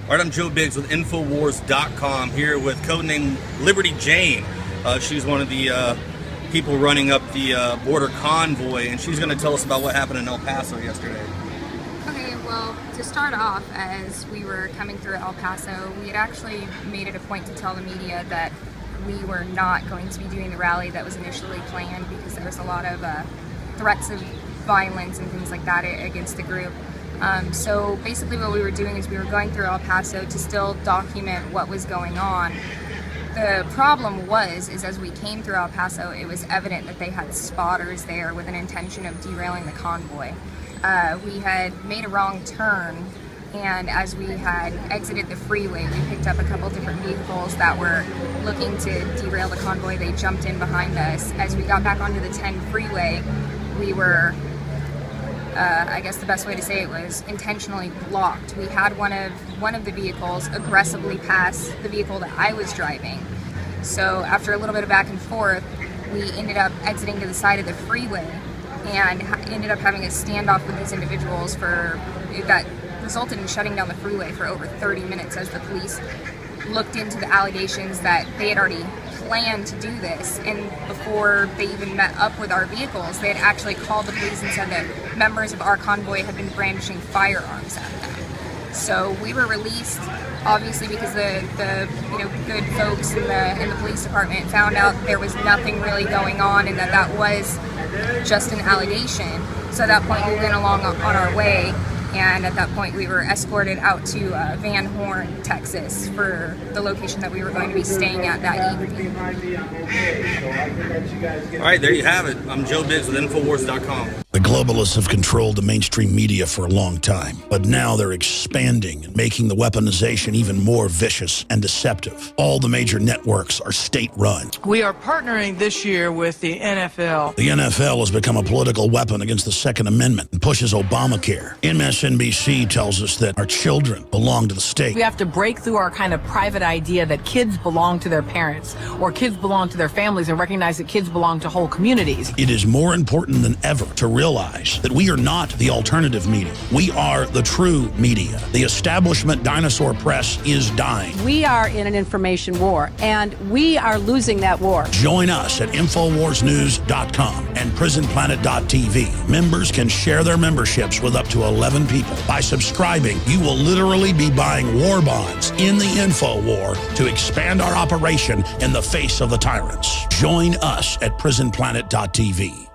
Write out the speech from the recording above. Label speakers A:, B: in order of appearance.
A: All right, I'm Joe Biggs with Infowars.com here with codename Liberty Jane. She's one of the people running up the border convoy, and she's going to tell us about what happened in El Paso yesterday.
B: Okay, well, to start off, as we were coming through El Paso, we had actually made it a point to tell the media that we were not going to be doing the rally that was initially planned because there was a lot of threats of violence and things like that against the group. So basically what we were doing is we were going through El Paso to still document what was going on. The problem is as we came through El Paso, it was evident that they had spotters there with an intention of derailing the convoy. We had made a wrong turn, and as we had exited the freeway, we picked up a couple different vehicles that were looking to derail the convoy. They jumped in behind us. As we got back onto the 10 freeway, we were I guess the best way to say it was intentionally blocked. We had one of the vehicles aggressively pass the vehicle that I was driving. So after a little bit of back and forth, we ended up exiting to the side of the freeway and ended up having a standoff with these individuals that resulted in shutting down the freeway for over 30 minutes as the police looked into the allegations that they had already planned to do this, and before they even met up with our vehicles, they had actually called the police and said that members of our convoy had been brandishing firearms at them. So we were released, obviously, because the good folks in the police department found out there was nothing really going on and that was just an allegation. So at that point we went along on our way, and at that point we were escorted out to Van Horn, Texas, for the location that we were going to be staying at that evening.
A: All right, there you have it. I'm Joe Biggs with Infowars.com.
C: The globalists have controlled the mainstream media for a long time, but now they're expanding and making the weaponization even more vicious and deceptive. All the major networks are state-run.
D: We are partnering this year with the NFL.
C: The NFL has become a political weapon against the Second Amendment and pushes Obamacare. MSNBC tells us that our children belong to the state.
E: We have to break through our kind of private idea that kids belong to their parents or kids belong to their families and recognize that kids belong to whole communities.
C: It is more important than ever to realize that we are not the alternative media. We are the true media. The establishment dinosaur press is dying.
F: We are in an information war, and we are losing that war.
C: Join us at InfoWarsNews.com and PrisonPlanet.tv. Members can share their memberships with up to 11 people. By subscribing, you will literally be buying war bonds in the info war to expand our operation in the face of the tyrants. Join us at PrisonPlanet.tv.